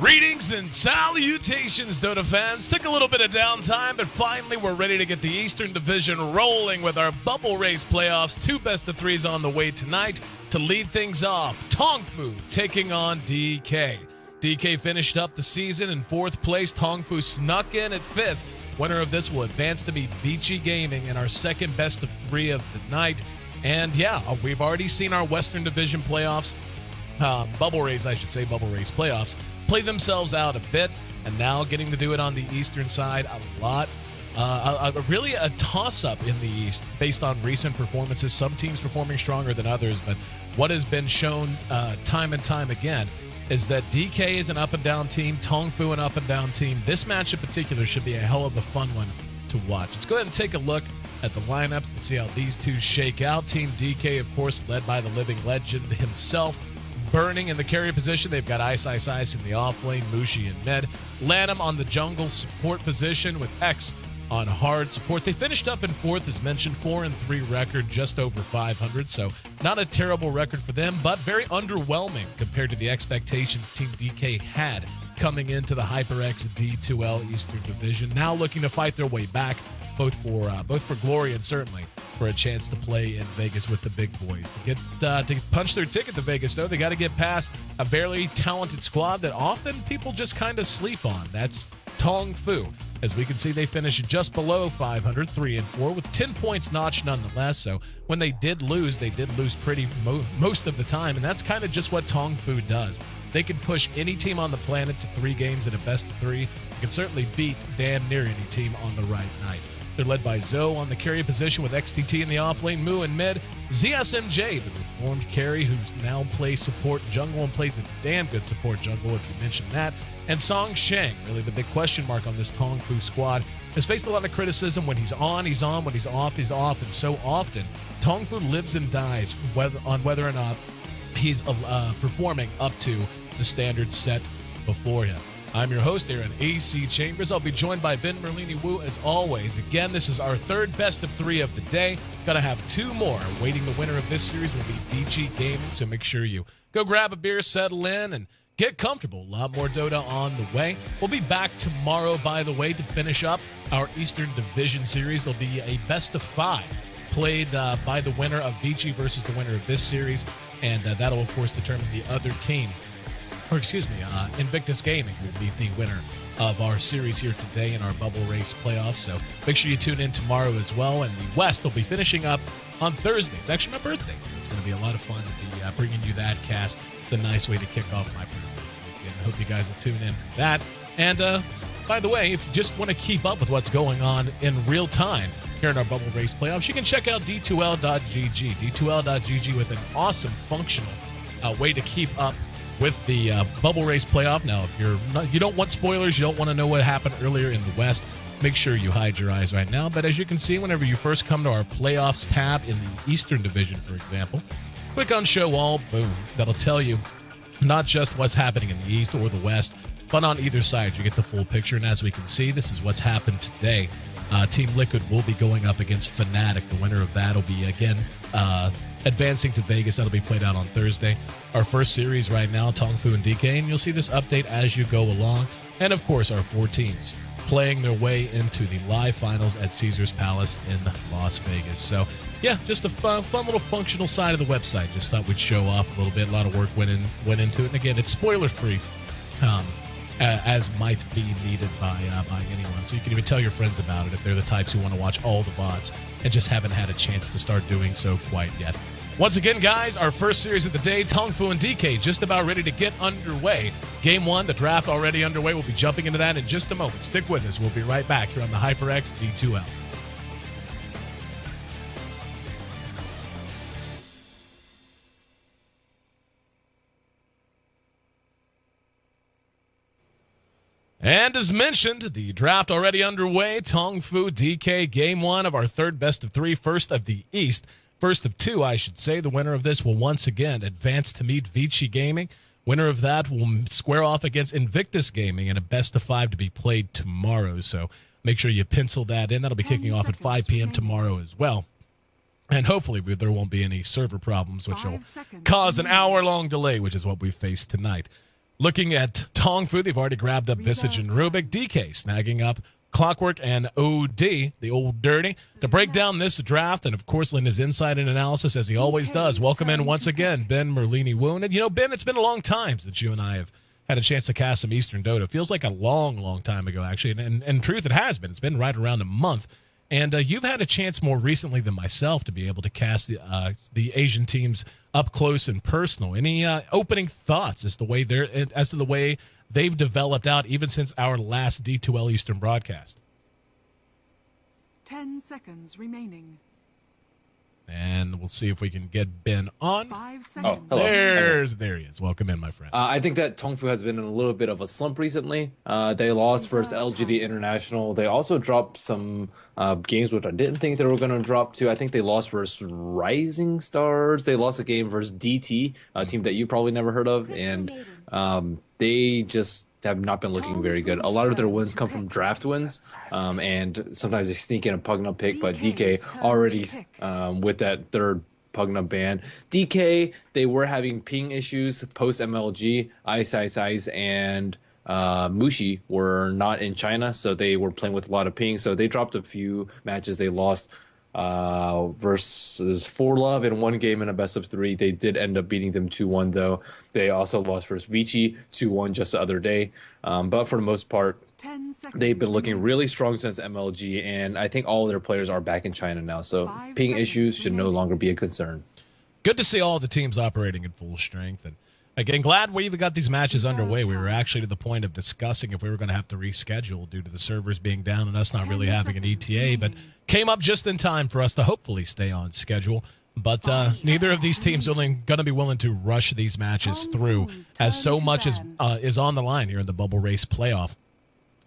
Greetings and salutations, Dota fans. Took a little bit of downtime, but finally we're ready to get the Eastern Division rolling with our Bubble Race playoffs. 2 best-of-3s on the way tonight. To lead things off, TongFu taking on DK. DK finished up the season in 4th place. TongFu snuck in at 5th. Winner of this will advance to meet Vici Gaming in our 2nd best-of-3 of the night. And yeah, we've already seen our Western Division playoffs, Bubble Race playoffs, play themselves out a bit, and now getting to do it on the Eastern side a lot. Really a toss-up in the East based on recent performances. Some teams performing stronger than others, but what has been shown time and time again is that DK is an up-and-down team, TongFu an up-and-down team. This match in particular should be a hell of a fun one to watch. Let's go ahead and take a look at the lineups and see how these two shake out. Team DK, of course, led by the living legend himself, Burning in the carry position. They've got Ice in the off lane, Mushi and Med. Lanham on the jungle support position with X on hard support. They finished up in 4th, as mentioned, 4-3 record, just over 500. So not a terrible record for them, but very underwhelming compared to the expectations Team DK had coming into the HyperX D2L Eastern Division. Now looking to fight their way back, both for glory and certainly for a chance to play in Vegas with the big boys. To punch their ticket to Vegas, though, they got to get past a very talented squad that often people just kind of sleep on. That's Tong Fu. As we can see, they finished just below 500, 3-4, with 10 points notched nonetheless. So when they did lose pretty most of the time, and that's kind of just what Tong Fu does. They can push any team on the planet to 3 games in a best-of-3. They can certainly beat damn near any team on the right night. They're led by Zoe on the carry position with XTT in the offlane, Mu in mid, ZSMJ, the reformed carry, who's now plays support jungle and plays a damn good support jungle if you mention that, and Song Sheng, really the big question mark on this Tong Fu squad, has faced a lot of criticism. When he's on, he's on. When he's off, and so often Tong Fu lives and dies on whether or not he's performing up to the standards set before him. I'm your host here in AC Chambers. I'll be joined by Ben Merlini Wu as always. Again, this is our 3rd best-of-3 of the day. Gotta have 2 more. Waiting the winner of this series will be Vici Gaming, so make sure you go grab a beer, settle in, and get comfortable. A lot more Dota on the way. We'll be back tomorrow, by the way, to finish up our Eastern Division series. There'll be a best-of-5 played by the winner of Vici versus the winner of this series, and that'll, of course, determine the other team. Invictus Gaming will be the winner of our series here today in our Bubble Race playoffs. So make sure you tune in tomorrow as well. And the West will be finishing up on Thursday. It's actually my birthday. It's going to be a lot of fun to be bringing you that cast. It's a nice way to kick off my birthday weekend. I hope you guys will tune in for that. And by the way, if you just want to keep up with what's going on in real time here in our Bubble Race playoffs, you can check out D2L.gg. D2L.gg with an awesome functional way to keep up with the Bubble Race playoff. Now, if you don't want spoilers, you don't want to know what happened earlier in the West, make sure you hide your eyes right now. But as you can see, whenever you first come to our playoffs tab in the Eastern Division, for example, click on Show All, boom. That'll tell you not just what's happening in the East or the West, but on either side, you get the full picture. And as we can see, this is what's happened today. Team Liquid will be going up against Fnatic. The winner of that will be, again, advancing to Vegas. That'll be played out on Thursday. Our first series right now, TongFu and DK, and you'll see this update as you go along. And, of course, our 4 teams playing their way into the live finals at Caesars Palace in Las Vegas. So, yeah, just a fun little functional side of the website. Just thought we'd show off a little bit. A lot of work went into it. And, again, it's spoiler-free, as might be needed by anyone. So you can even tell your friends about it if they're the types who want to watch all the VODs and just haven't had a chance to start doing so quite yet. Once again, guys, our first series of the day, TongFu and DK, just about ready to get underway. Game 1, the draft already underway. We'll be jumping into that in just a moment. Stick with us. We'll be right back here on the HyperX D2L. And as mentioned, the draft already underway. TongFu, DK, Game 1 of our 3rd best-of-3, first of the East. First of 2, I should say. The winner of this will once again advance to meet Vici Gaming. Winner of that will square off against Invictus Gaming in a best-of-5 to be played tomorrow. So make sure you pencil that in. That'll be kicking off at 5 p.m. tomorrow as well. And hopefully there won't be any server problems, which will cause an hour-long delay, which is what we faced tonight. Looking at Tong Fu, they've already grabbed up Visage and Rubik. DK snagging up Clockwork and OD, the old dirty, to break down this draft. And, of course, lend his insight and analysis, as he always does. Welcome in once again, Ben Merlini-Woon. And, you know, Ben, it's been a long time since you and I have had a chance to cast some Eastern Dota. It feels like a long, long time ago, actually. And in truth, it has been. It's been right around a month. And you've had a chance more recently than myself to be able to cast the Asian teams up close and personal. Any opening thoughts as to the way they've developed out even since our last D2L Eastern broadcast? 10 seconds remaining. And we'll see if we can get Ben on. 5 seconds. Oh, hello. There he is. Welcome in, my friend. I think that TongFu has been in a little bit of a slump recently. They lost first LGD International. They also dropped some games which I didn't think they were going to drop to. I think they lost versus Rising Stars. They lost a game versus DT, a team that you probably never heard of. And they just have not been looking very good. A lot of their wins come from draft wins, and sometimes they sneak in a Pugna pick, but DK already with that third Pugna ban. DK, they were having ping issues post-MLG. Ice, and Mushi were not in China, so they were playing with a lot of ping, so they dropped a few matches. They lost versus 4Love in one game in a best of 3. They did end up beating them 2-1 though. They also lost versus Vici 2-1 just the other day. But for the most part, they've been looking really strong since MLG, and I think all of their players are back in China now. So ping issues should no longer be a concern. Good to see all the teams operating at full strength. And again, glad we even got these matches underway. We were actually to the point of discussing if we were going to have to reschedule due to the servers being down and us not really having an ETA, but came up just in time for us to hopefully stay on schedule. But neither of these teams are going to be willing to rush these matches through, as so much is on the line here in the Bubble Race playoff.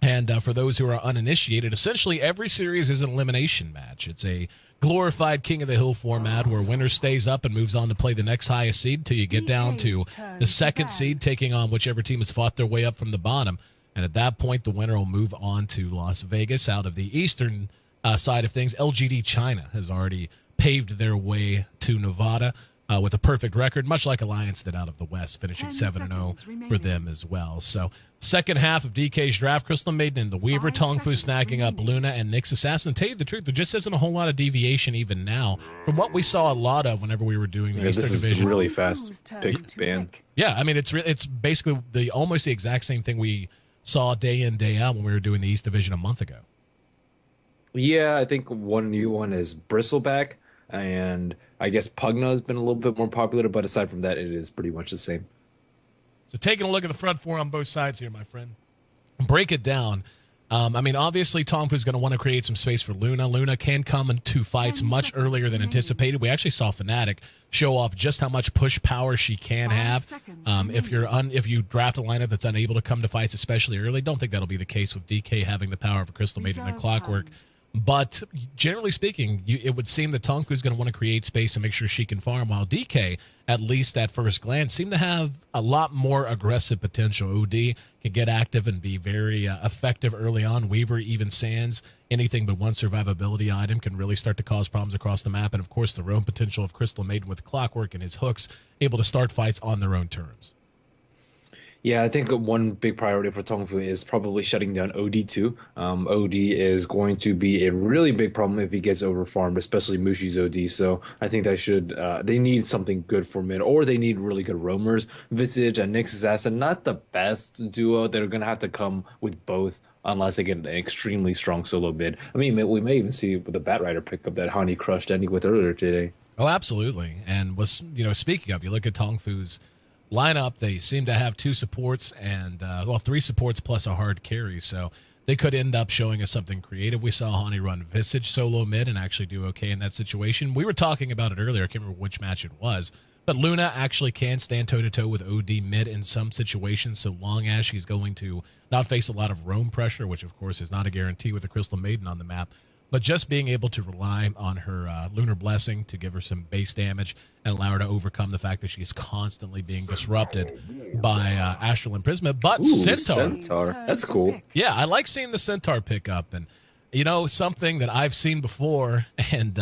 And for those who are uninitiated, essentially every series is an elimination match. It's a glorified King of the Hill format where winner stays up and moves on to play the next highest seed until you get down to the second seed, taking on whichever team has fought their way up from the bottom. And at that point, the winner will move on to Las Vegas. Out of the Eastern side of things, LGD China has already paved their way to Nevada with a perfect record, much like Alliance did out of the West, finishing 7-0 for them as well. So second half of DK's draft, Crystal Maiden and the Weaver, TongFu snagging up Luna and Nyx Assassin. To tell you the truth, there just isn't a whole lot of deviation even now from what we saw a lot of whenever we were doing the Eastern Division. This is really fast pick ban. Yeah, I mean, it's basically almost the exact same thing we saw day in, day out when we were doing the East Division a month ago. Yeah, I think one new one is Bristleback, and I guess Pugna has been a little bit more popular, but aside from that, it is pretty much the same. So taking a look at the front four on both sides here, my friend. Break it down. I mean, obviously, TongFu is going to want to create some space for Luna. Luna can come into fights much earlier than anticipated. We actually saw Fnatic show off just how much push power she can have. If you draft a lineup that's unable to come to fights, especially early, don't think that'll be the case with DK having the power of a Crystal Maiden and a Clockwork. But generally speaking, it would seem that TongFu is going to want to create space and make sure she can farm, while DK, at least at first glance, seemed to have a lot more aggressive potential. OD can get active and be very effective early on. Weaver, even Sands, anything but one survivability item can really start to cause problems across the map. And, of course, the roam potential of Crystal Maiden with Clockwork and his hooks, able to start fights on their own terms. Yeah, I think one big priority for TongFu is probably shutting down OD2. OD is going to be a really big problem if he gets overfarmed, especially Mushi's OD. So I think they need something good for mid, or they need really good roamers. Visage and Nyx Assassin, not the best duo. They're going to have to come with both unless they get an extremely strong solo mid. I mean, we may even see the Batrider pick up that Hani crushed Andy with earlier today. Oh, absolutely. And speaking of, you look at TongFu's lineup, they seem to have two supports and three supports plus a hard carry, so they could end up showing us something creative. We saw Hani run Visage solo mid and actually do okay in that situation. We were talking about it earlier, I can't remember which match it was, but Luna actually can stand toe-to-toe with OD mid in some situations, so long as she's going to not face a lot of roam pressure, which of course is not a guarantee with the Crystal Maiden on the map, but just being able to rely on her Lunar Blessing to give her some base damage and allow her to overcome the fact that she is constantly being disrupted by Astral Imprisonment. But Centaur. That's cool. Yeah, I like seeing the Centaur pick up. And, something that I've seen before, and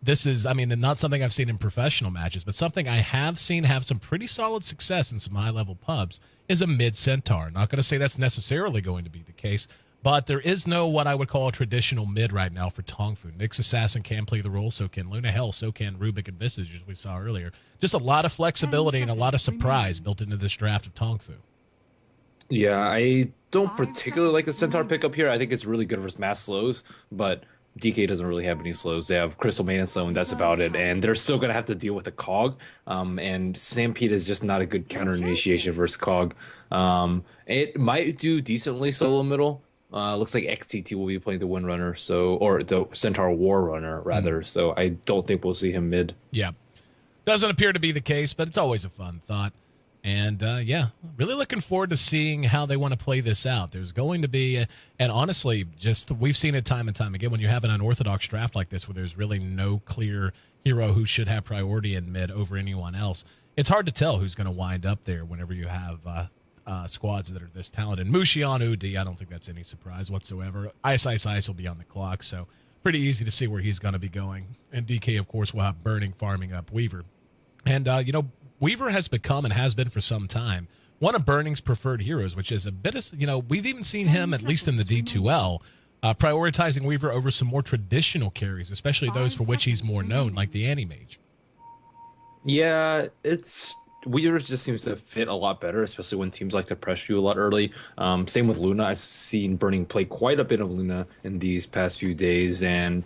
this is, I mean, not something I've seen in professional matches, but something I have seen have some pretty solid success in some high-level pubs is a mid centaur. Not going to say that's necessarily going to be the case, but there is no what I would call a traditional mid right now for TongFu. Nyx Assassin can play the role, so can Luna. Hell, so can Rubik and Visage, as we saw earlier. Just a lot of flexibility and a lot of surprise built into this draft of TongFu. Yeah, I don't particularly like the Centaur pickup here. I think it's really good versus mass slows, but DK doesn't really have any slows. They have Crystal Maiden Slow, and that's about it. And they're still going to have to deal with the Cog. And Stampede is just not a good counter initiation versus Cog. It might do decently solo middle. Looks like XTT will be playing the Windrunner, or the Centaur War Runner, rather. So I don't think we'll see him mid. Yeah. Doesn't appear to be the case, but it's always a fun thought. And, yeah, really looking forward to seeing how they want to play this out. There's going to be, and honestly, just we've seen it time and time again, when you have an unorthodox draft like this where there's really no clear hero who should have priority in mid over anyone else, it's hard to tell who's going to wind up there whenever you have squads that are this talented. Mushi on OD, I don't think that's any surprise whatsoever. Ice will be on the clock, so pretty easy to see where he's going to be going. And DK, of course, will have Burning farming up Weaver. And, Weaver has become, and has been for some time, one of Burning's preferred heroes, which is a bit of, we've even seen him, at least in the D2L, prioritizing Weaver over some more traditional carries, especially those for which he's more known, like the Anti-Mage. Yeah, Weaver just seems to fit a lot better, especially when teams like to pressure you a lot early. Same with Luna. I've seen Burning play quite a bit of Luna in these past few days, and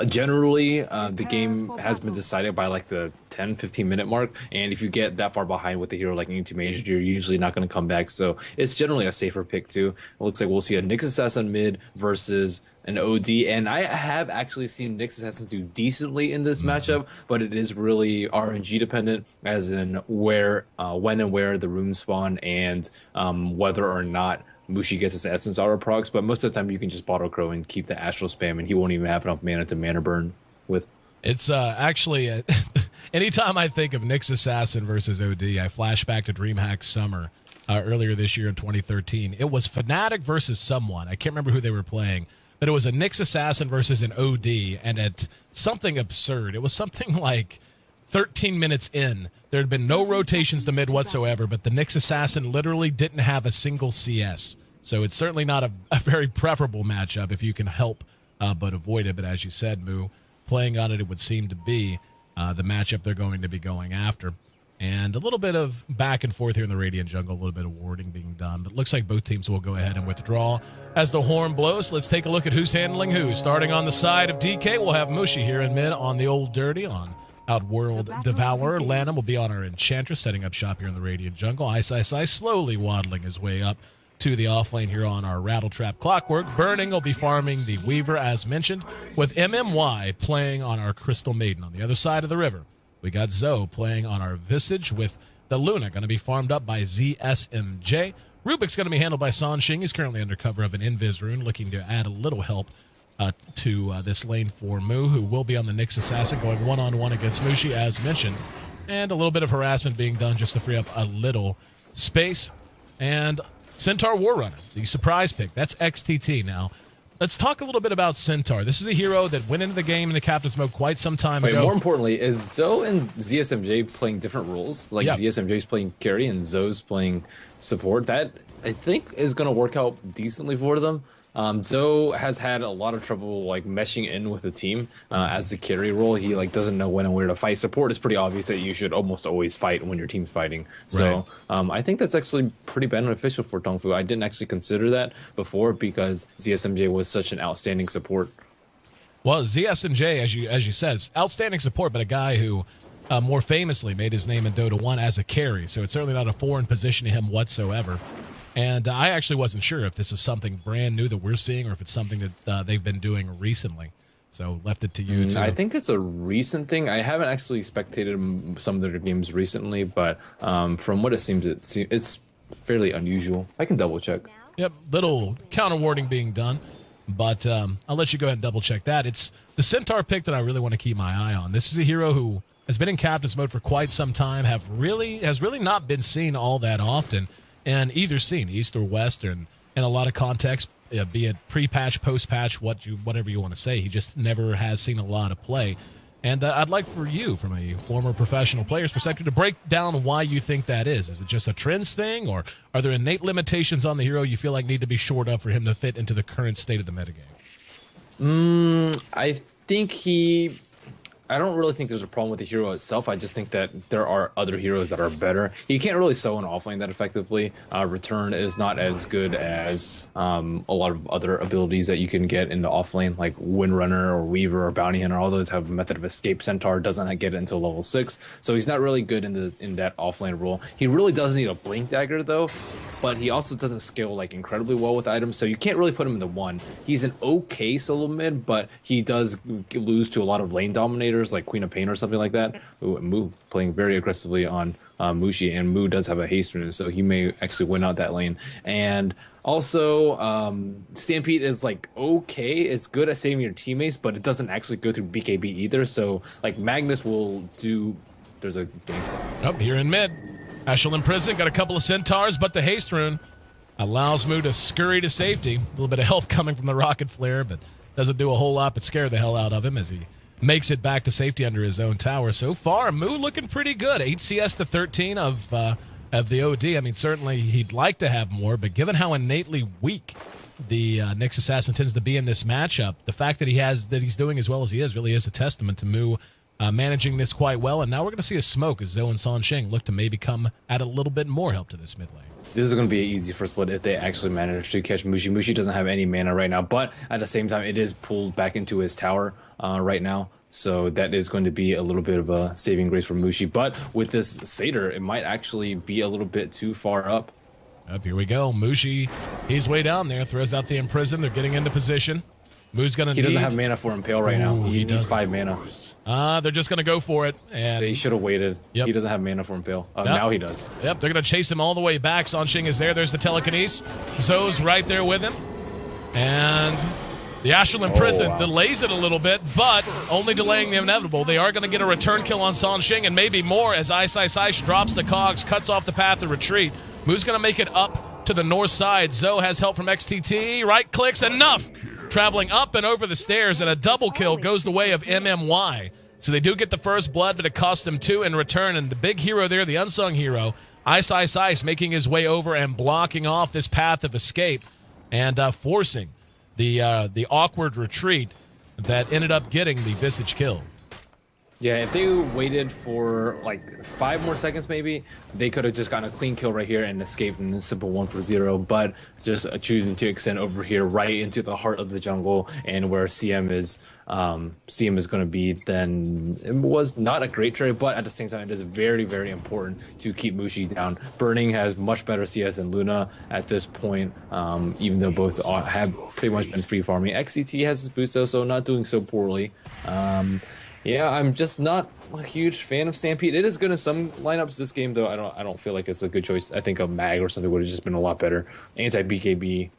generally the game has been decided by like the 10-15 minute mark, and if you get that far behind with a hero like Anti-Mage, you're usually not going to come back, so it's generally a safer pick too. It looks like we'll see a Nyx Assassin mid versus an OD, and I have actually seen Nyx Assassin do decently in this matchup, but it is really RNG dependent, as in when and where the rooms spawn, and whether or not Mushi gets his Essence Auto procs, but most of the time you can just Bottle Crow and keep the Astral spam, and he won't even have enough mana to mana burn with. It's actually, anytime I think of Nyx Assassin versus OD, I flash back to DreamHack Summer earlier this year in 2013. It was Fnatic versus someone. I can't remember who they were playing, but it was a Nyx Assassin versus an OD, and at something absurd. It was something like 13 minutes in. There had been no rotations to mid whatsoever, but the Nyx Assassin literally didn't have a single CS. So it's certainly not a very preferable matchup if you can help but avoid it. But as you said, Moo, playing on it would seem to be the matchup they're going to be going after. And a little bit of back and forth here in the Radiant jungle, a little bit of warding being done. But it looks like both teams will go ahead and withdraw as the horn blows. Let's take a look at who's handling who. Starting on the side of DK, we'll have Mushi here in mid on the Old Dirty on Outworld Devourer. Lanham will be on our Enchantress, setting up shop here in the Radiant jungle. Ice slowly waddling his way up to the offlane here on our Rattletrap Clockwork. Burning will be farming the Weaver, as mentioned, with MMY playing on our Crystal Maiden. On the other side of the river, we got Zoe playing on our Visage, with the Luna going to be farmed up by ZSMJ. Rubik's going to be handled by Sanxing. He's currently under cover of an Invis rune, looking to add a little help to this lane for Mu, who will be on the Nyx Assassin, going one-on-one against Mushi, as mentioned. And a little bit of harassment being done just to free up a little space. And Centaur War Runner, the surprise pick. That's XTT now. Let's talk a little bit about Centaur. This is a hero that went into the game in the Captain's Mode quite some time ago. More importantly, is Zoe and ZSMJ playing different roles? Like, ZSMJ is playing carry and Zoe's playing support. That, I think, is going to work out decently for them. Zoe has had a lot of trouble like meshing in with the team as the carry role. He doesn't know when and where to fight. Support is pretty obvious that you should almost always fight when your team's fighting. So I think that's actually pretty beneficial for TongFu. I didn't actually consider that before because ZSMJ was such an outstanding support. Well, ZSMJ, as you said, is outstanding support, but a guy who more famously made his name in Dota 1 as a carry. So it's certainly not a foreign position to him whatsoever. And I actually wasn't sure if this is something brand new that we're seeing or if it's something that they've been doing recently. So left it to you. I think it's a recent thing. I haven't actually spectated some of their games recently, but from what it seems, it's fairly unusual. I can double check. Yep, little counter warding being done, but I'll let you go ahead and double check that. It's the Centaur pick that I really want to keep my eye on. This is a hero who has been in Captain's Mode for quite some time, has really not been seen all that often in either scene, East or West, and in a lot of context. be it pre-patch, post-patch, whatever you want to say. He just never has seen a lot of play. And I'd like for you, from a former professional player's perspective, to break down why you think that is. Is it just a trends thing, or are there innate limitations on the hero you feel like need to be shored up for him to fit into the current state of the metagame? I think I don't really think there's a problem with the hero itself. I just think that there are other heroes that are better. He can't really solo an offlane that effectively. Return is not as good as a lot of other abilities that you can get in the offlane, like Windrunner or Weaver or Bounty Hunter. All those have a method of escape. Centaur doesn't get it until level 6, so he's not really good in that offlane role. He really does need a Blink Dagger though, but he also doesn't scale like incredibly well with items, so you can't really put him in the 1. He's an okay solo mid, but he does lose to a lot of lane dominators like Queen of Pain or something like that. Ooh, Mu playing very aggressively on Mushi, and Mu does have a haste rune, so he may actually win out that lane. And also, Stampede is like okay, it's good at saving your teammates, but it doesn't actually go through BKB either. So like Magnus will do. There's a game. Up here in mid, Ashel in prison, got a couple of centaurs, but the haste rune allows Mu to scurry to safety. A little bit of help coming from the rocket flare, but doesn't do a whole lot but scare the hell out of him as he makes it back to safety under his own tower. So far, Mu looking pretty good. 8 CS to 13 of the OD. I mean, certainly he'd like to have more, but given how innately weak the Nyx Assassin tends to be in this matchup, the fact that he's doing as well as he is really is a testament to Mu managing this quite well. And now we're going to see a smoke as Zoe and Sansheng look to maybe come add a little bit more help to this mid lane. This is going to be an easy first blood if they actually manage to catch Mushi. Mushi doesn't have any mana right now, but at the same time, it is pulled back into his tower right now. So that is going to be a little bit of a saving grace for Mushi. But with this Satyr, it might actually be a little bit too far up. Up here we go. Mushi, he's way down there, throws out the Imprison. They're getting into position. Mu's going to He doesn't have mana for Impale right now. He needs 5 mana. They're just going to go for it. And they should have waited. Yep. He doesn't have mana for Impale. Now he does. Yep, they're going to chase him all the way back. Sansheng is there. There's the telekinesis. Zoe's right there with him. And the Astral Imprison delays it a little bit, but only delaying the inevitable. They are going to get a return kill on Sansheng and maybe more as Ice drops the cogs, cuts off the path of retreat. Mu's going to make it up to the north side. Zoe has help from XTT. Right clicks, enough. Traveling up and over the stairs, and a double kill goes the way of MMY. So they do get the first blood, but it costs them 2 in return. And the big hero there, the unsung hero, Ice, making his way over and blocking off this path of escape and forcing the awkward retreat that ended up getting the Visage kill. Yeah, if they waited for like 5 more seconds, maybe they could have just gotten a clean kill right here and escaped in a simple 1-for-0. But just choosing to extend over here right into the heart of the jungle and where CM is going to be, then it was not a great trade. But at the same time, it is very, very important to keep Mushi down. Burning has much better CS than Luna at this point, even though both have pretty much been free farming. XCT has his boost though, so not doing so poorly. Yeah, I'm just not a huge fan of Stampede. It is good in some lineups. This game, though, I don't feel like it's a good choice. I think a Mag or something would have just been a lot better. Anti-BKB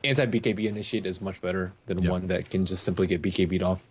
initiate is much better than one that can just simply get BKB'd off.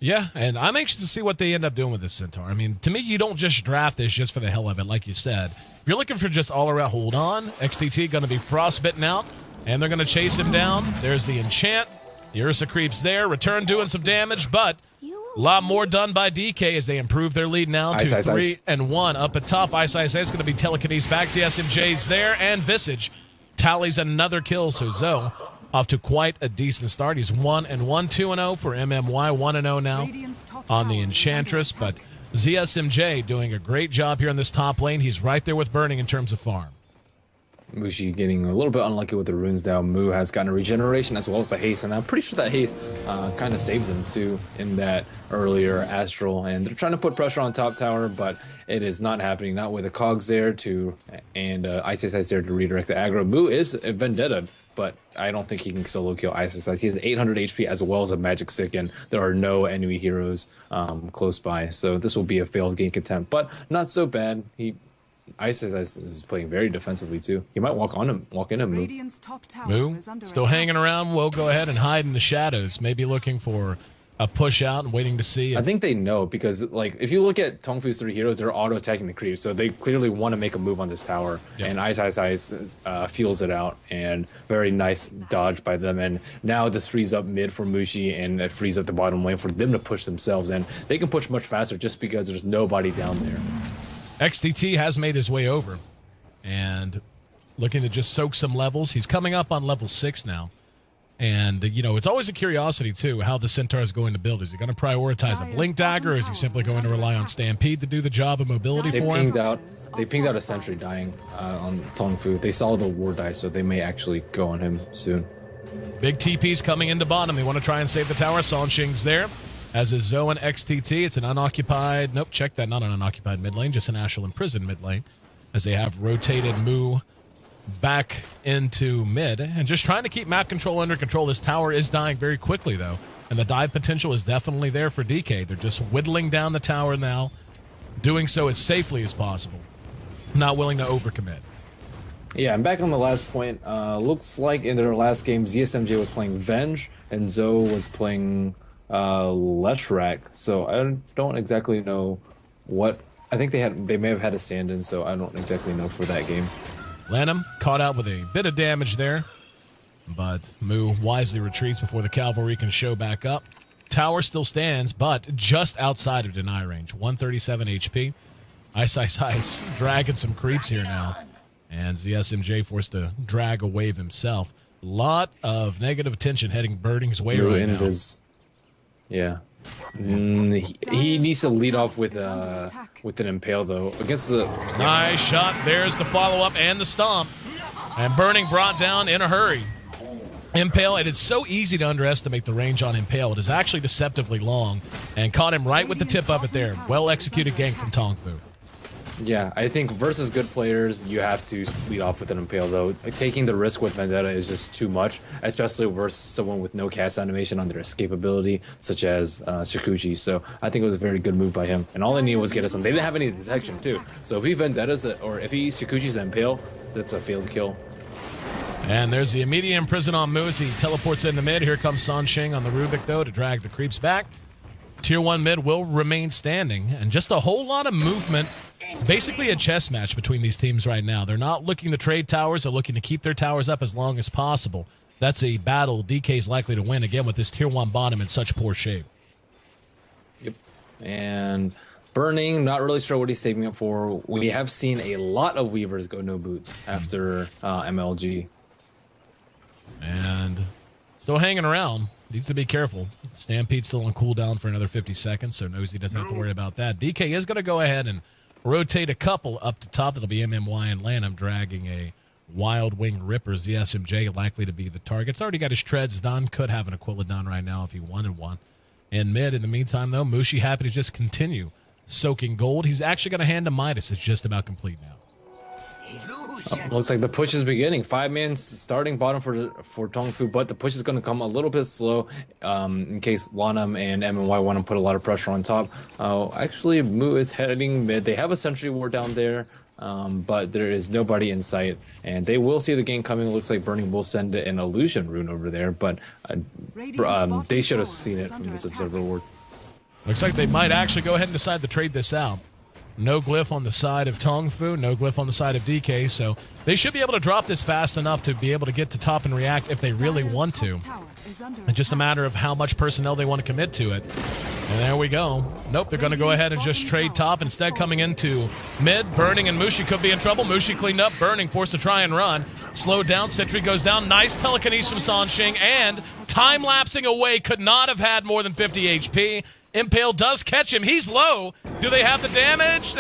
Yeah, and I'm anxious to see what they end up doing with this Centaur. I mean, to me, you don't just draft this just for the hell of it, like you said. If you're looking for just all-around, hold on. XTT going to be frostbitten out, and they're going to chase him down. There's the enchant. The Ursa creeps there, return doing some damage, but a lot more done by DK as they improve their lead now to 3-1. Up at top, Ice is going to be telekinesis back. The SMJ's there, and Visage tallies another kill. So Zoe off to quite a decent start. He's 1-1, 2-0 for MMY, 1-0 now on the Enchantress. But ZSMJ doing a great job here in this top lane. He's right there with Burning in terms of farm. Mushi getting a little bit unlucky with the runes down. Mu has gotten a regeneration as well as the haste, and I'm pretty sure that haste kind of saves him too in that earlier Astral. And they're trying to put pressure on top tower, but it is not happening. Not with the cogs there and Ice there to redirect the aggro. Mu is a Vendetta, but I don't think he can solo kill Ice. He has 800 HP as well as a magic stick, and there are no enemy heroes close by. So this will be a failed gank attempt, but not so bad. Ice is playing very defensively too. He might walk into Mu. Mu still hanging around. We'll go ahead and hide in the shadows, maybe looking for a push out and waiting to see. I think they know because, like, if you look at TongFu's 3 heroes, they're auto-attacking the creep, so they clearly want to make a move on this tower. Yep. And Ice feels it out, and very nice dodge by them. And now this frees up mid for Mushi, and it frees up the bottom lane for them to push themselves in. They can push much faster just because there's nobody down there. XTT has made his way over, and looking to just soak some levels. He's coming up on level 6 now. And, you know, it's always a curiosity, too, how the Centaur is going to build. Is he going to prioritize a Blink Dagger, or is he simply going to rely on Stampede to do the job of mobility for him? They pinged out a sentry dying on Tongfu. They saw the ward die, so they may actually go on him soon. Big TP's coming into bottom. They want to try and save the tower. Sanshing's there, as is Zoe and XTT. It's an unoccupied... Nope, check that. Not an unoccupied mid lane, just an Ashel imprisoned mid lane, as they have rotated Mu back into mid and just trying to keep map control under control. This tower is dying very quickly, though, and the dive potential is definitely there for DK. They're just whittling down the tower now, doing so as safely as possible, not willing to overcommit. Yeah, and back on the last point, looks like in their last game, ZSMJ was playing Venge, and Zoe was playing Leshrac, so I don't exactly know what... I think they may have had a stand-in, so I don't exactly know for that game. Lanham caught out with a bit of damage there, but Mu wisely retreats before the cavalry can show back up. Tower still stands, but just outside of deny range. 137 HP. Ice dragging some creeps here now, and ZSMJ forced to drag a wave himself. Lot of negative attention heading Birding's way right now. Yeah. He needs to lead off with an impale though against the... Nice shot. There's the follow-up and the stomp, and Burning brought down in a hurry. Impale, it is so easy to underestimate the range on Impale. It is actually deceptively long, and caught him right with the tip of it there. Well executed gank from Tong Fu. Yeah, I think versus good players, you have to lead off with an Impale, though. Like, taking the risk with Vendetta is just too much, especially versus someone with no cast animation on their escape ability, such as Shikuchi. So I think it was a very good move by him. And all they needed was get us some. They didn't have any detection, too. So if he Vendettas, or if he Shikuchi's the Impale, that's a failed kill. And there's the immediate imprison on Moose. He teleports into mid. Here comes Sanshing on the Rubik, though, to drag the creeps back. Tier 1 mid will remain standing, and just a whole lot of movement. Basically a chess match between these teams right now. They're not looking to trade towers. They're looking to keep their towers up as long as possible. That's a battle DK's likely to win, again, with this Tier 1 bottom in such poor shape. Yep. And Burning, not really sure what he's saving up for. We have seen a lot of Weavers go no boots after MLG. And still hanging around. Needs to be careful. Stampede's still on cooldown for another 50 seconds, so knows he doesn't have to worry about that. DK is going to go ahead and rotate a couple up to top. That'll be MMY and Lanham dragging a Wild Wing Ripper. ZSMJ likely to be the target. It's already got his treads done. Could have an Aquila right now if he wanted one. In mid, in the meantime, though, Mushi happy to just continue soaking gold. He's actually going to hand to Midas. It's just about complete now. Looks like the push is beginning. 5-man starting bottom for Tong Fu, but the push is going to come a little bit slow in case Lanham and MMY want to put a lot of pressure on top. Actually, Mu is heading mid. They have a sentry ward down there, but there is nobody in sight, and they will see the game coming. It looks like Burning will send an illusion rune over there, but they should have seen it from this observer ward. Looks like they might actually go ahead and decide to trade this out. No glyph on the side of Tong Fu, no glyph on the side of DK, so they should be able to drop this fast enough to be able to get to top and react if they really want to. It's just a matter of how much personnel they want to commit to it. And there we go. Nope, they're going to go ahead and just trade top. Instead, coming into mid, Burning and Mushi could be in trouble. Mushi cleaned up, Burning forced to try and run. Slowed down, Sentry goes down. Nice telekinesis from Sanshing, and time-lapsing away, could not have had more than 50 HP. Impale does catch him. He's low. Do they have the damage?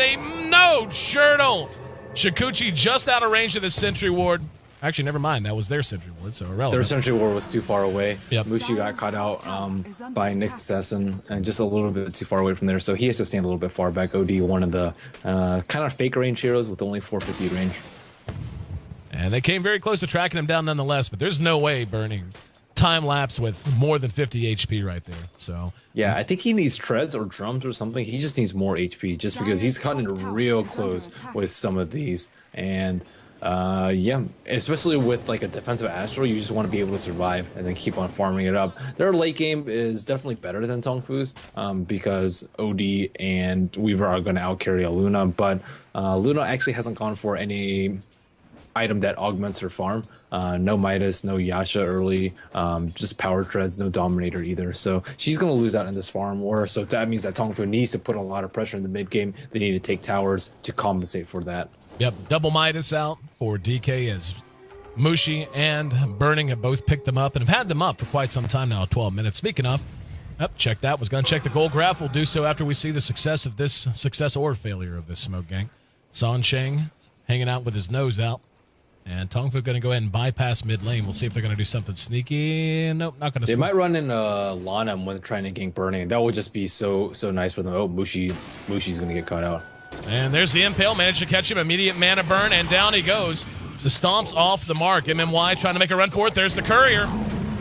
No, sure don't. Shikuchi just out of range of the sentry ward. Actually, never mind. That was their sentry ward, so irrelevant. Their sentry ward was too far away. Yep. Mushi got caught out by Nick's assassin and just a little bit too far away from there, so he has to stand a little bit far back. OD, one of the kind of fake range heroes with only 450 range. And they came very close to tracking him down nonetheless, but there's no way Burning time lapse with more than 50 HP right there. So yeah, I think he needs treads or drums or something. He just needs more HP just because he's gotten real close with some of these. And Yeah, especially with like a defensive Astral, you just want to be able to survive and then keep on farming it up. Their late game is definitely better than TongFu's because OD and Weaver are going to outcarry a Luna, but Luna actually hasn't gone for any item that augments her farm. No Midas, no Yasha early, just power treads, no Dominator either. So she's going to lose out in this farm war. So that means that TongFu needs to put a lot of pressure in the mid game. They need to take towers to compensate for that. Yep, double Midas out for DK as Mushi and Burning have both picked them up and have had them up for quite some time now, 12 minutes. Speaking of, check that. Was going to check the gold graph. We'll do so after we see the success or failure of this smoke gang. San Sheng hanging out with his nose out. And TongFu going to go ahead and bypass mid lane. We'll see if they're going to do something sneaky. Nope, not going to. They might run in Lana when trying to gank Burning. That would just be so nice for them. Oh, Mushi's going to get caught out. And there's the Impale. Managed to catch him. Immediate mana burn, and down he goes. The stomp's off the mark. MMY trying to make a run for it. There's the Courier.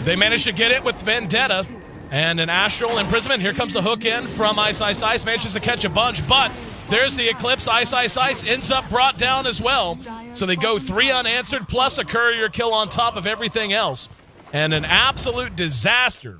They managed to get it with Vendetta. And an Astral Imprisonment. Here comes the hook in from Ice. Manages to catch a bunch, but there's the Eclipse. Ice ends up brought down as well. So they go 3 unanswered plus a Courier kill on top of everything else. And an absolute disaster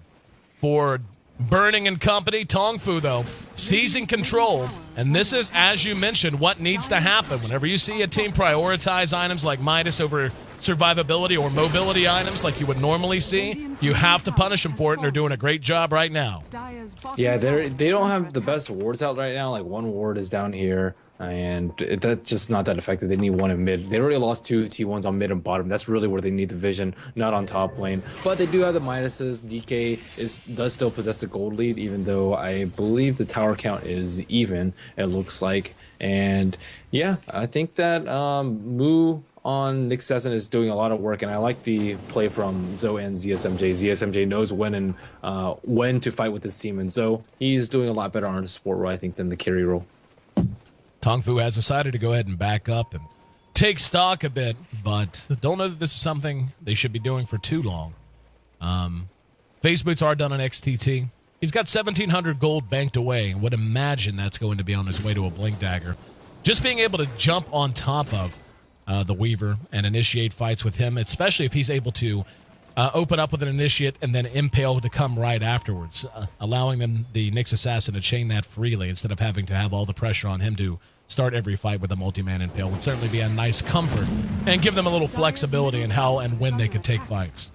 for Burning and company. TongFu, though, seizing control. And this is, as you mentioned, what needs to happen. Whenever you see a team prioritize items like Midas over survivability or mobility items like you would normally see, you have to punish them for it, and they're doing a great job right now. Yeah, they don't have the best wards out right now. Like one ward is down here, and that's just not that effective. They need one in mid. They already lost 2 T1s on mid and bottom. That's really where they need the vision, not on top lane. But they do have the Midases. DK does still possess the gold lead, even though I believe the tower count is even, it looks like. And yeah, I think that Mu on Nick Sesson is doing a lot of work, and I like the play from Zoe and ZSMJ. ZSMJ knows when to fight with his team, and Zoe, he's doing a lot better on the support role, I think, than the carry role. TongFu has decided to go ahead and back up and take stock a bit, but don't know that this is something they should be doing for too long. Phase boots are done on XTT. He's got 1,700 gold banked away, and would imagine that's going to be on his way to a Blink Dagger. Just being able to jump on top of the Weaver and initiate fights with him, especially if he's able to open up with an initiate and then Impale to come right afterwards, allowing the Nyx Assassin to chain that freely instead of having to have all the pressure on him to start every fight with a multi-man Impale would certainly be a nice comfort and give them a little flexibility in how and when they could take fights.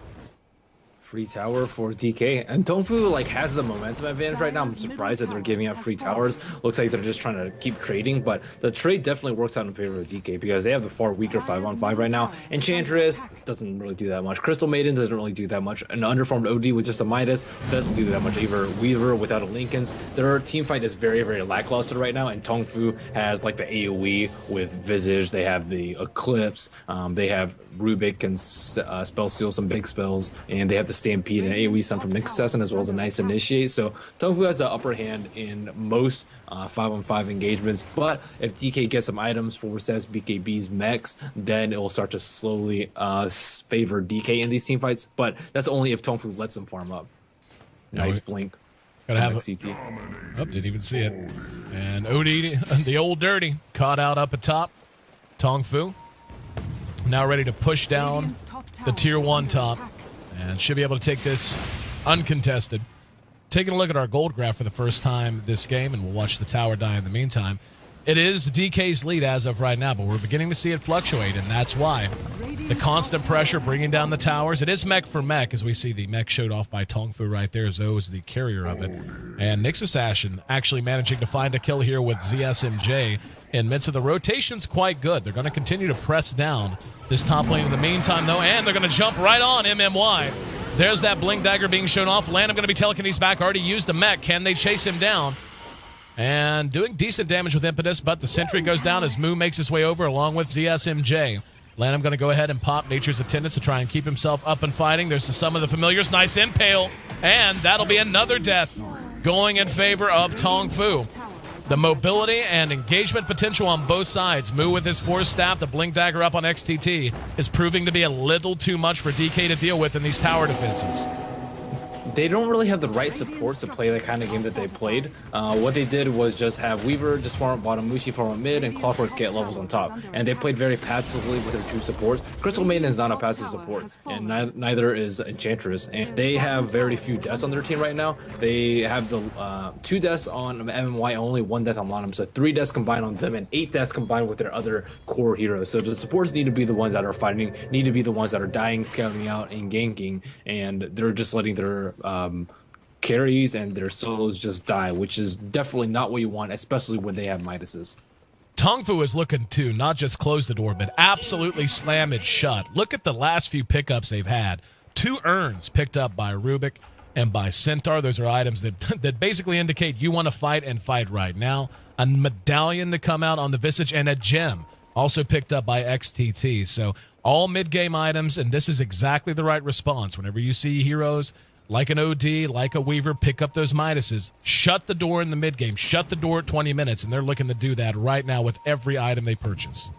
Free tower for DK, and TongFu like has the momentum advantage right now. I'm surprised that they're giving out free towers. Looks like they're just trying to keep trading, but the trade definitely works out in favor of DK because they have the far weaker 5-on-5 right now. Enchantress doesn't really do that much. Crystal Maiden doesn't really do that much. An underformed OD with just a Midas doesn't do that much either. Weaver without a Lincoln's. Their team fight is very, very lackluster right now, and TongFu has like the AoE with Visage. They have the Eclipse. They have Rubik and spell steal some big spells, and they have the Stampede and AoE Stun from Nyx Assassin as well as a nice Initiate. So TongFu has the upper hand in most 5-on-5 engagements, but if DK gets some items for Sev's BKB's mechs, then it will start to slowly favor DK in these team fights, but that's only if TongFu lets them farm up. Nice blink. Gotta have CT. Oh, didn't even see it. And OD, the old dirty, caught out up at top. TongFu now ready to push down the tier 1 top and should be able to take this uncontested. Taking a look at our gold graph for the first time this game, and we'll watch the tower die in the meantime. It is DK's lead as of right now, but we're beginning to see it fluctuate, and that's why the constant pressure bringing down the towers. It is mech for mech, as we see the mech showed off by TongFu right there. Zoe is the carrier of it. And Nyx Assassin actually managing to find a kill here with ZSMJ in midst of the rotation's quite good. They're going to continue to press down this top lane in the meantime, though, and they're going to jump right on MMY. There's that Blink Dagger being shown off. Lanham going to be telekinesis back. Already used the mech. Can they chase him down? And doing decent damage with Impetus, but the sentry goes down as Moo makes his way over along with ZSMJ. Lanham going to go ahead and pop Nature's Attendance to try and keep himself up and fighting. There's some of the familiars. Nice Impale. And that'll be another death going in favor of TongFu. The mobility and engagement potential on both sides. Moo with his Force Staff, the Blink Dagger up on XTT, is proving to be a little too much for DK to deal with in these tower defenses. they don't really have the right supports to play the kind of game that they played. What they did was just have Weaver just farm bottom, Mushi farm mid, and Clockwork get levels on top. And they played very passively with their two supports. Crystal Maiden is not a passive support, and neither is Enchantress. And they have very few deaths on their team right now. They have the 2 deaths on MMY, only 1 death on Lonum, so 3 deaths combined on them, and 8 deaths combined with their other core heroes. So the supports need to be the ones that are fighting, need to be the ones that are dying, scouting out, and ganking, and they're just letting their carries and their solos just die, which is definitely not what you want, especially when they have Midases. TongFu is looking to not just close the door, but absolutely slam it shut. Look at the last few pickups they've had. 2 urns picked up by Rubik and by Centaur. Those are items that basically indicate you want to fight and fight right now. A medallion to come out on the Visage, and a gem also picked up by XTT. So all mid-game items, and this is exactly the right response. Whenever you see heroes like an OD, like a Weaver, pick up those Midases, shut the door in the mid-game, shut the door at 20 minutes, and they're looking to do that right now with every item they purchase.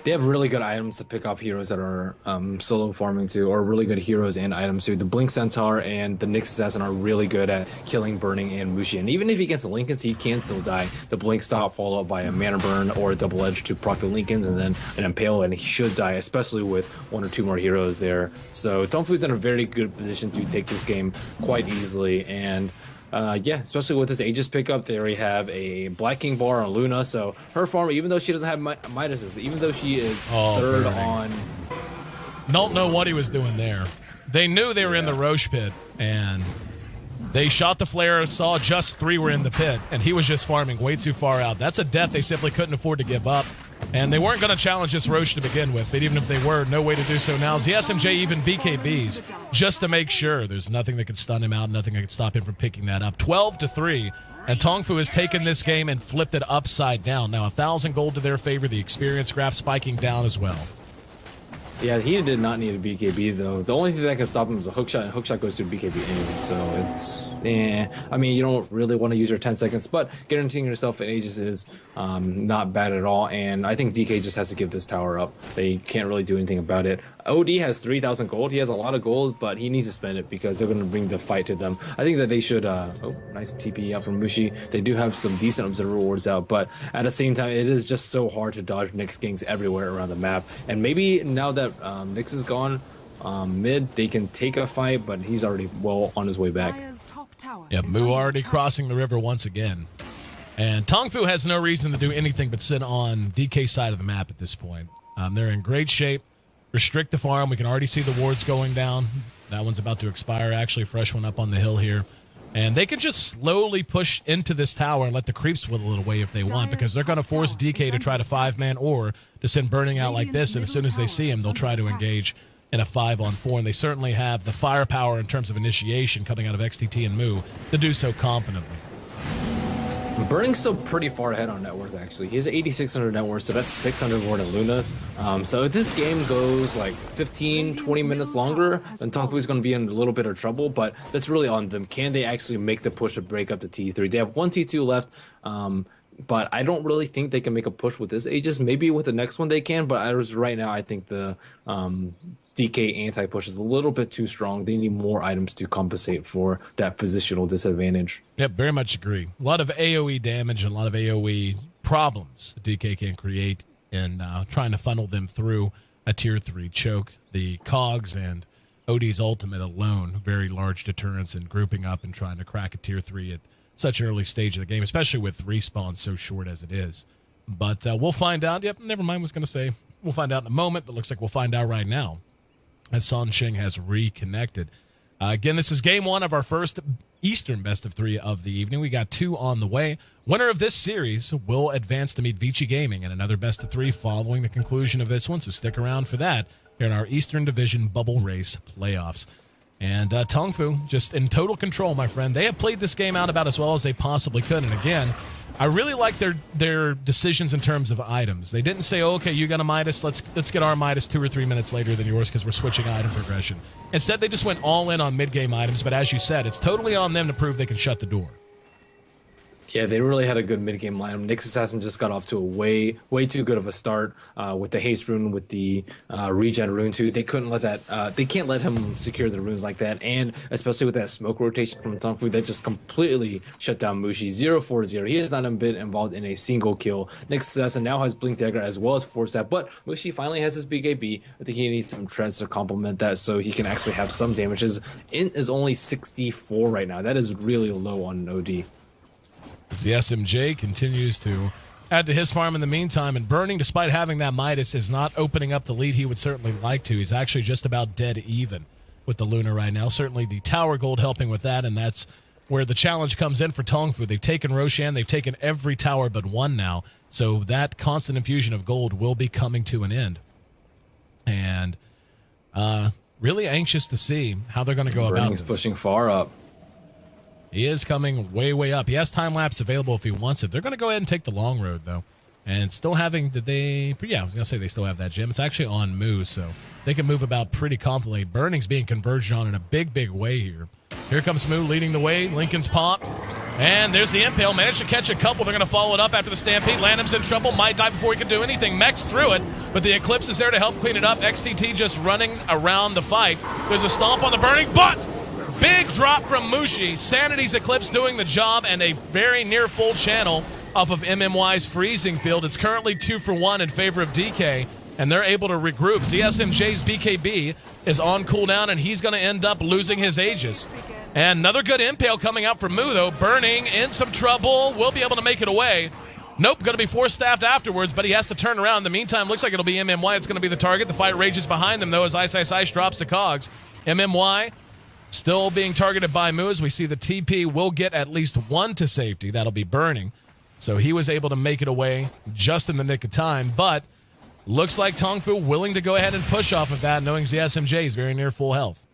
They have really good items to pick off heroes that are solo farming too, or really good heroes and items too. The Blink Centaur and the Nyx Assassin are really good at killing, burning, and Mushi. And even if he gets the Lincolns, he can still die. The Blink Stop followed up by a Mana Burn or a Double Edge to proc the Lincolns, and then an Impale, and he should die, especially with 1 or 2 more heroes there. So TongFu's in a very good position to take this game quite easily. And yeah, especially with this Aegis pickup, they already have a Black King bar on Luna, so her farm, even though she doesn't have Midases, even though she is third on... Don't know what he was doing there. They knew they were in the Roche pit, and they shot the flare, saw just 3 were in the pit, and he was just farming way too far out. That's a death they simply couldn't afford to give up. And they weren't going to challenge this Roche to begin with, but even if they were, no way to do so now. The SMJ even BKBs just to make sure there's nothing that could stun him out, nothing that could stop him from picking that up. 12-3, and TongFu has taken this game and flipped it upside down. Now 1,000 gold to their favor, the experience graph spiking down as well. Yeah, he did not need a BKB though. The only thing that can stop him is a hookshot, and hookshot goes to BKB anyway, so it's I mean, you don't really want to use your 10 seconds, but guaranteeing yourself an Aegis is not bad at all, and I think DK just has to give this tower up. They can't really do anything about it. OD has 3,000 gold. He has a lot of gold, but he needs to spend it because they're going to bring the fight to them. I think that they should... oh, nice TP out from Mushi. They do have some decent observer rewards out, but at the same time, it is just so hard to dodge Nyx ganks everywhere around the map. And maybe now that Nyx is gone mid, they can take a fight, but he's already well on his way back. Yeah, Mu already crossing the river once again. And TongFu has no reason to do anything but sit on DK's side of the map at this point. They're in great shape. Restrict the farm. We can already see the wards going down. That one's about to expire, actually. Fresh one up on the hill here. And they can just slowly push into this tower and let the creeps whittle it away if they want, because they're going to force DK to try to 5-man or to send Burning out like this, and as soon as they see him, they'll try to engage in a 5-on-4, and they certainly have the firepower in terms of initiation coming out of XTT and Mu to do so confidently. Burning's still pretty far ahead on net worth, actually. He has 8,600 net worth, so that's 600 more than Luna's. So if this game goes like 15, 20 minutes longer, then TongFu's going to be in a little bit of trouble, but that's really on them. Can they actually make the push to break up the T3? They have 1 T2 left, but I don't really think they can make a push with this Aegis. Maybe with the next one they can, but right now I think the DK anti-push is a little bit too strong. They need more items to compensate for that positional disadvantage. Yep, very much agree. A lot of AoE damage and a lot of AoE problems DK can create in trying to funnel them through a tier 3 choke. The cogs and OD's ultimate alone, very large deterrence in grouping up and trying to crack a tier 3 at such an early stage of the game, especially with respawn so short as it is. But we'll find out. Yep, never mind, I was going to say we'll find out in a moment, but looks like we'll find out right now as San Sheng has reconnected. Again, this is game 1 of our first Eastern best of 3 of the evening. We got 2 on the way. Winner of this series will advance to meet Vici Gaming in another best of 3 following the conclusion of this one, so stick around for that here in our Eastern Division Bubble Race playoffs. And TongFu just in total control, my friend. They have played this game out about as well as they possibly could. And again, I really like their decisions in terms of items. They didn't say, oh, okay, you got a Midas, let's get our Midas 2 or 3 minutes later than yours because we're switching item progression. Instead, they just went all in on mid-game items. But as you said, it's totally on them to prove they can shut the door. Yeah, they really had a good mid-game lineup. Nyx Assassin just got off to a way too good of a start with the haste rune, with the regen rune too. They couldn't let that. They can't let him secure the runes like that, and especially with that smoke rotation from TongFu, that just completely shut down Mushi. 0-4-0. He has not been involved in a single kill. Nyx Assassin now has Blink Dagger as well as Force Staff, but Mushi finally has his BKB. I think he needs some treads to complement that so he can actually have some damage. His int is only 64 right now. That is really low on an OD. The SMJ continues to add to his farm in the meantime, and Burning, despite having that Midas, is not opening up the lead he would certainly like to. He's actually just about dead even with the Luna right now. Certainly the tower gold helping with that, and that's where the challenge comes in for TongFu. They've taken Roshan, they've taken every tower but one now, so that constant infusion of gold will be coming to an end. And really anxious to see how they're going to go about this. Burning's pushing far up. He is coming way up. He has time lapse available if he wants it. They're going to go ahead and take the long road, though. And still having, yeah, I was going to say they still have that gem. It's actually on Moo, so they can move about pretty confidently. Burning's being converged on in a big way here. Here comes Moo leading the way. Lincoln's popped. And there's the Impale. Managed to catch a couple. They're going to follow it up after the Stampede. Landham's in trouble. Might die before he can do anything. Mech's through it, but the Eclipse is there to help clean it up. XTT just running around the fight. There's a stomp on the Burning, but big drop from Mushi. Sanity's Eclipse doing the job, and a very near full channel off of MMY's freezing field. It's currently 2-for-1 in favor of DK, and they're able to regroup. ZSMJ's BKB is on cooldown, and he's going to end up losing his Aegis. And another good Impale coming out from Moo, though. Burning in some trouble. Will be able to make it away. Nope, going to be force-staffed afterwards, but he has to turn around. In the meantime, looks like it'll be MMY. It's going to be the target. The fight rages behind them, though, as Ice drops the cogs. MMY still being targeted by Moo, as we see the TP will get at least one to safety. That'll be Burning. So he was able to make it away just in the nick of time, but looks like TongFu willing to go ahead and push off of that, knowing ZSMJ is very near full health.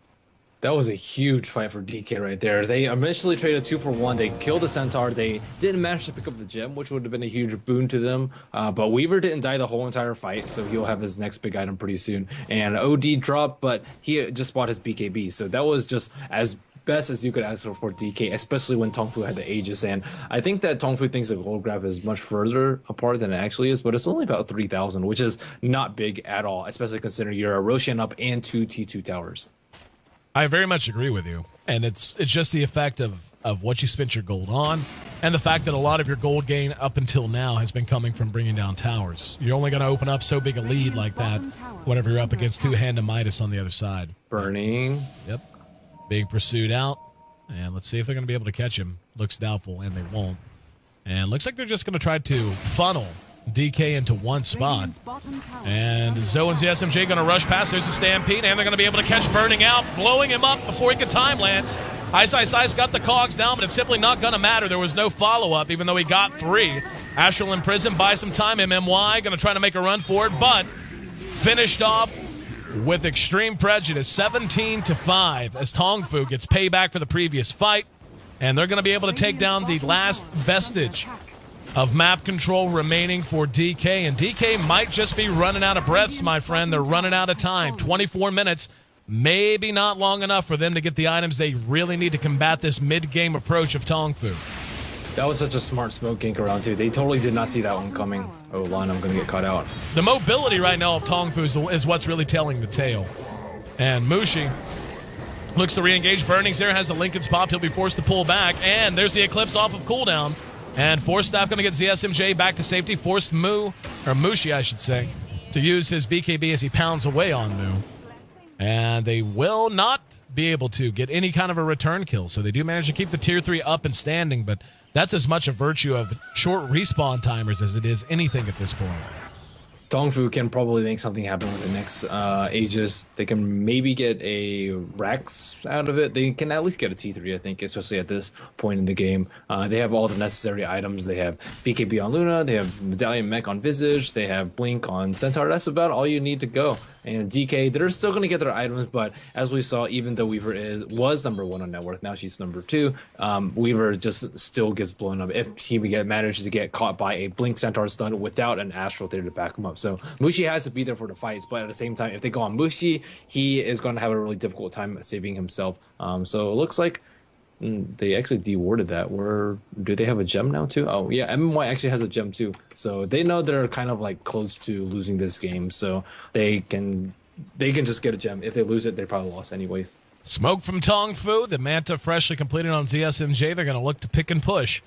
That was a huge fight for DK right there. They initially traded 2-for-1. They killed the Centaur. They didn't manage to pick up the gem, which would have been a huge boon to them. But Weaver didn't die the whole entire fight, so he'll have his next big item pretty soon. And OD dropped, but he just bought his BKB. So that was just as best as you could ask for DK, especially when TongFu had the Aegis. And I think that TongFu thinks the gold grab is much further apart than it actually is, but it's only about 3,000, which is not big at all, especially considering you're a Roshan up and 2 T2 towers. I very much agree with you, and it's just the effect of what you spent your gold on, and the fact that a lot of your gold gain up until now has been coming from bringing down towers. You're only going to open up so big a lead like that whenever you're up against two-handed Midas on the other side. Burning. Yep. Being pursued out, and let's see if they're going to be able to catch him. Looks doubtful, and they won't. And looks like they're just going to try to funnel DK into one spot. And Zoe and the SMJ going to rush past. There's a Stampede, and they're going to be able to catch Burning out, blowing him up before he can time lance. Ice got the cogs down, but it's simply not going to matter. There was no follow-up, even though he got 3. Astral in prison, buy some time. MMY going to try to make a run for it, but finished off with extreme prejudice, 17-5, as TongFu gets payback for the previous fight. And they're going to be able to take down the last vestige of map control remaining for DK, and DK might just be running out of breaths, my friend. They're running out of time. 24 minutes, maybe not long enough for them to get the items they really need to combat this mid-game approach of TongFu. That was such a smart smoke gank around, too. They totally did not see that one coming. Oh, Lon, I'm going to get caught out. The mobility right now of TongFu is what's really telling the tale. And Mushi looks to re-engage. Burning's there, has the Lincoln's popped. He'll be forced to pull back, and there's the Eclipse off of cooldown. And Force Staff going to get ZSMJ back to safety. Forced Mushi, I should say, to use his BKB as he pounds away on Moo. And they will not be able to get any kind of a return kill. So they do manage to keep the Tier 3 up and standing, but that's as much a virtue of short respawn timers as it is anything at this point. TongFu can probably make something happen with the next Aegis. They can maybe get a Rax out of it. They can at least get a T3, I think, especially at this point in the game. They have all the necessary items. They have BKB on Luna. They have Medallion Mech on Visage. They have Blink on Centaur. That's about all you need to go. And DK, they're still going to get their items, but as we saw, even though Weaver was number 1 on net worth, now she's number 2, Weaver just still gets blown up if he manages to get caught by a Blink Centaur stun without an Astral there to back him up. So Mushi has to be there for the fights, but at the same time, if they go on Mushi, he is going to have a really difficult time saving himself. So it looks like They actually dewarded that. Where do they have a gem now too? Oh yeah, MMY actually has a gem too. So they know they're kind of like close to losing this game. So they can just get a gem. If they lose it, they probably lost anyways. Smoke from Tong Fu. The Manta freshly completed on ZSMJ. They're going to look to pick and push.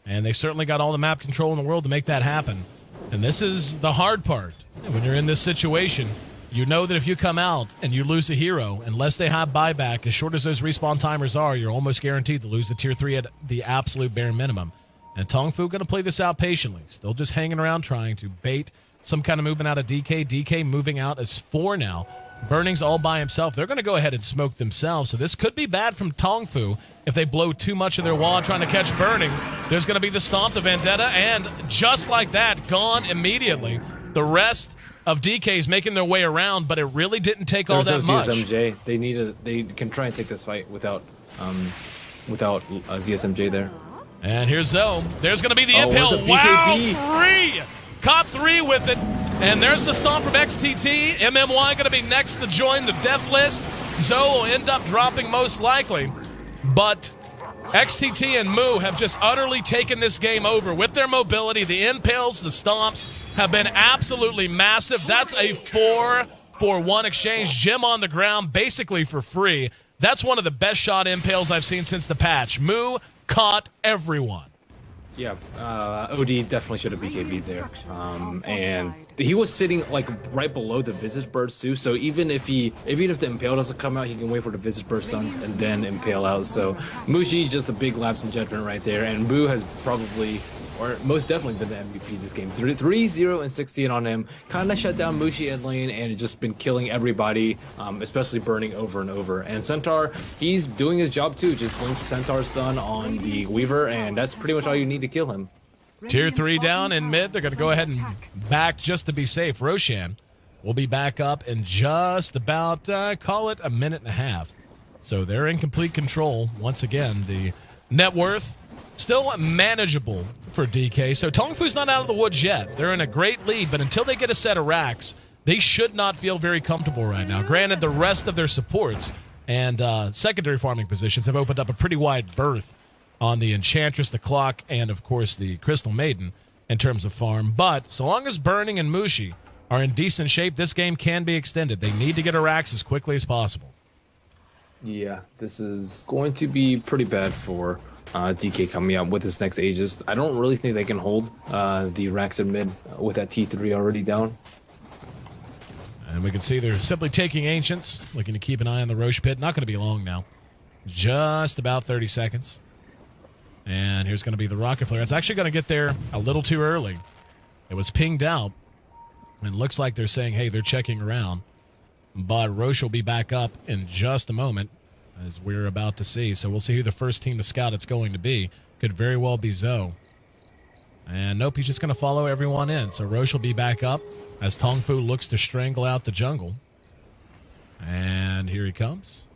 And they certainly got all the map control in the world to make that happen. And this is the hard part. When you're in this situation, you know that if you come out and you lose a hero, unless they have buyback, as short as those respawn timers are, you're almost guaranteed to lose the tier 3 at the absolute bare minimum. And TongFu going to play this out patiently. Still just hanging around trying to bait some kind of movement out of DK. DK moving out as 4 now. Burning's all by himself. They're going to go ahead and smoke themselves. So this could be bad from TongFu if they blow too much of their wall trying to catch Burning. There's going to be the stomp, the Vendetta, and just like that, gone immediately. The rest of DK's making their way around, but it really didn't take all that much. ZSMJ. They can try and take this fight without ZSMJ there. And here's Zoe. There's going to be the impale. Wow, 3! Caught 3 with it. And there's the stomp from XTT. MMY going to be next to join the death list. Zoe will end up dropping most likely. But XTT and Moo have just utterly taken this game over with their mobility. The impales, the stomps have been absolutely massive. That's a 4-for-1 exchange. Gem on the ground basically for free. That's one of the best shot impales I've seen since the patch. Moo caught everyone. Yeah, OD definitely should have BKB'd there. And he was sitting like right below the Visage Burst too. So even if the Impale doesn't come out, he can wait for the Visage Burst stuns and then Impale out. So Mushi just a big lapse in judgment right there. And Boo has probably, or most definitely been the MVP this game. 3-0 and 16 on him. Kind of shut down Mushi in lane and just been killing everybody, especially Burning over and over. And Centaur, he's doing his job too. Just blink Centaur stun on the Weaver, and that's pretty much all you need to kill him. Tier 3 down in mid. They're going to go ahead and back just to be safe. Roshan will be back up in just about, call it a minute and a half. So they're in complete control. Once again, the net worth still manageable for DK. So TongFu's not out of the woods yet. They're in a great lead, but until they get a set of racks, they should not feel very comfortable right now. Granted, the rest of their supports and secondary farming positions have opened up a pretty wide berth on the Enchantress, the Clock, and, of course, the Crystal Maiden in terms of farm. But so long as Burning and Mushi are in decent shape, this game can be extended. They need to get a racks as quickly as possible. Yeah, this is going to be pretty bad for DK coming out with this next Aegis. I don't really think they can hold the racks in mid with that T3 already down. And we can see they're simply taking Ancients, looking to keep an eye on the Roche Pit. Not going to be long now. Just about 30 seconds. And here's going to be the Rocket Flare. It's actually going to get there a little too early. It was pinged out. And looks like they're saying, hey, they're checking around. But Roche will be back up in just a moment, as we're about to see. So we'll see who the first team to scout it's going to be. Could very well be Zoe. And nope, he's just going to follow everyone in. So Roche will be back up as TongFu looks to strangle out the jungle. And here he comes.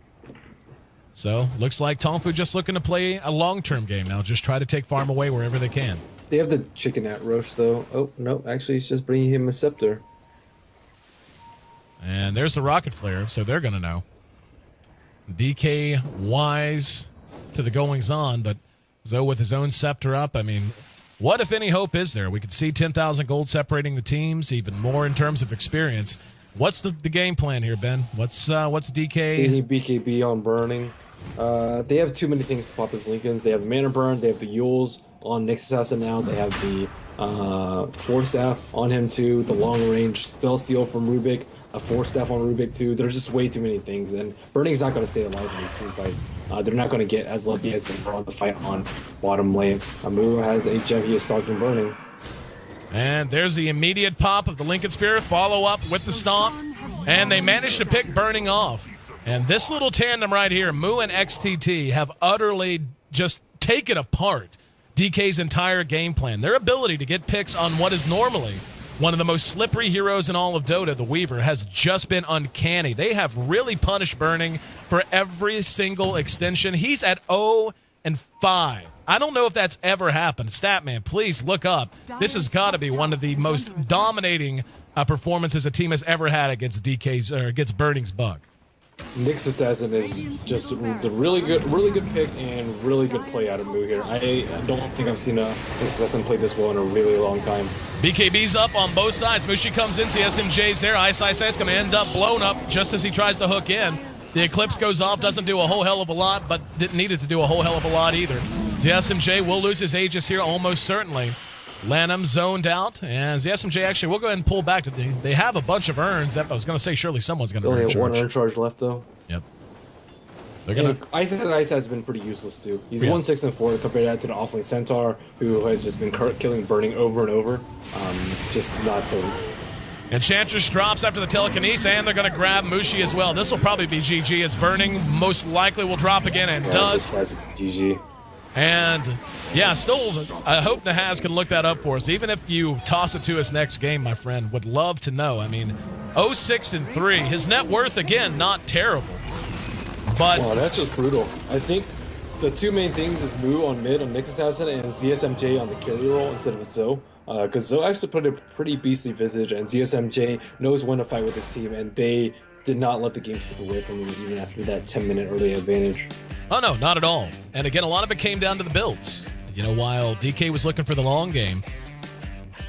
So looks like TongFu just looking to play a long-term game now. Just try to take farm away wherever they can. They have the chicken at Roche, though. Oh, no, actually, he's just bringing him a scepter. And there's the Rocket Flare, so they're going to know. DK wise to the goings-on, but Zoe with his own scepter up. I mean, what, if any, hope is there? We could see 10,000 gold separating the teams, even more in terms of experience. What's the game plan here, Ben? What's DK? They need BKB on Burning. They have too many things to pop as Lincolns. They have the Mana Burn, they have the Yules on Nyx Assassin now, they have the Force Staff on him too, the long range Spell Steal from Rubik, a Force Staff on Rubik too. There's just way too many things, and Burning's not going to stay alive in these team fights. They're not going to get as lucky as they were on the fight on bottom lane. Amu has a gem, he is stalking Burning. And there's the immediate pop of the Lincoln Sphere, follow up with the stomp, and they managed to pick Burning off. And this little tandem right here, Moo and XTT, have utterly just taken apart DK's entire game plan. Their ability to get picks on what is normally one of the most slippery heroes in all of Dota, the Weaver, has just been uncanny. They have really punished Burning for every single extension. He's at 0-5. I don't know if that's ever happened. Statman, please look up. This has got to be one of the most dominating performances a team has ever had against DK's or against Burning's Bug. Nyx Assassin is just the really good pick and really good play out of Mu here. I don't think I've seen a Nyx Assassin play this well in a really long time. BKB's up on both sides. Mushi comes in, CSMJ's there. Ice going to end up blown up just as he tries to hook in. The Eclipse goes off, doesn't do a whole hell of a lot, but didn't need it to do a whole hell of a lot either. ZSMJ will lose his Aegis here almost certainly. Lanham zoned out, and the SMJ actually will go ahead and pull back. They have a bunch of urns. I was going to say surely someone's going to only have one charge. urn charge left though. Yep. They're gonna. Ice has been pretty useless too. He's 1-6-4 compared that to the offlane Centaur, who has just been killing burning over and over. Just not the. Enchantress drops after the telekinesis, and they're going to grab Mushi as well. This will probably be GG. It's burning. Most likely will drop again, and does. GG. And yeah, still, I hope Nahaz can look that up for us. Even if you toss it to us next game, my friend, would love to know. I mean, 0-6-3. His net worth, again, not terrible. But wow, that's just brutal. I think the two main things is Mu on mid on Nyx Assassin and ZSMJ on the carry role instead of Zoe. Because Zoe actually put a pretty beastly visage, and ZSMJ knows when to fight with his team, and they did not let the game slip away from him even after that 10-minute early advantage. Oh, no, not at all. And again, a lot of it came down to the builds. You know, while DK was looking for the long game,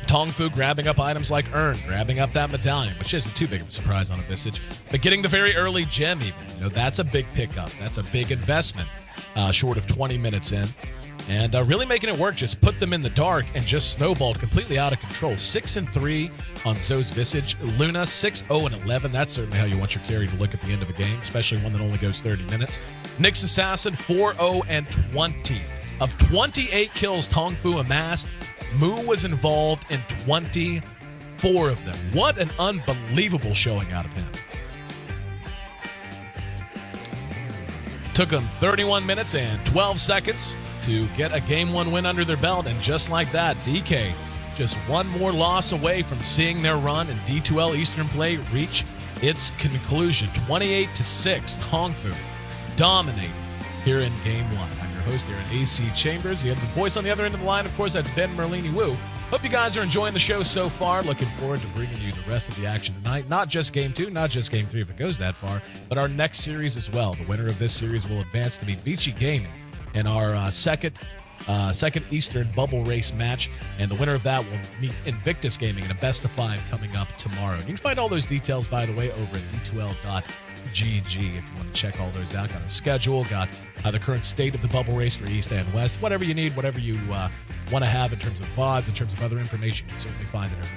TongFu grabbing up items like Urn, grabbing up that medallion, which isn't too big of a surprise on a Visage, but getting the very early gem even. You know, that's a big pickup. That's a big investment short of 20 minutes in. And really making it work, just put them in the dark and just snowballed completely out of control. 6-3 on Zoe's Visage. Luna, 6-0-11. That's certainly how you want your carry to look at the end of a game, especially one that only goes 30 minutes. Nyx Assassin, 4-0-20. Of 28 kills TongFu amassed, Mu was involved in 24 of them. What an unbelievable showing out of him. Took them 31 minutes and 12 seconds to get a Game 1 win under their belt, and just like that, DK just one more loss away from seeing their run in D2L Eastern Play reach its conclusion. 28-6, TongFu dominate here in Game 1. I'm your host here in AC Chambers. The voice on the other end of the line, of course, that's Ben Merlini Wu. Hope you guys are enjoying the show so far. Looking forward to bringing you the rest of the action tonight. Not just Game 2, not just Game 3 if it goes that far, but our next series as well. The winner of this series will advance to meet Vici Gaming in our second Eastern Bubble Race match, and the winner of that will meet Invictus Gaming in a best-of-5 coming up tomorrow. You can find all those details, by the way, over at D2L.gg if you want to check all those out. Got our schedule, got the current state of the Bubble Race for East and West. Whatever you need, whatever you want to have in terms of VODs, in terms of other information, you can certainly find it over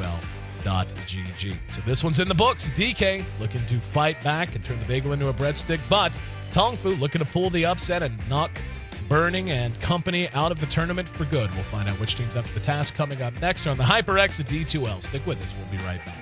at D2L.gg. So this one's in the books. DK looking to fight back and turn the bagel into a breadstick, but TongFu looking to pull the upset and knock Burning and company out of the tournament for good. We'll find out which team's up to the task coming up next on the HyperX of D2L. Stick with us. We'll be right back.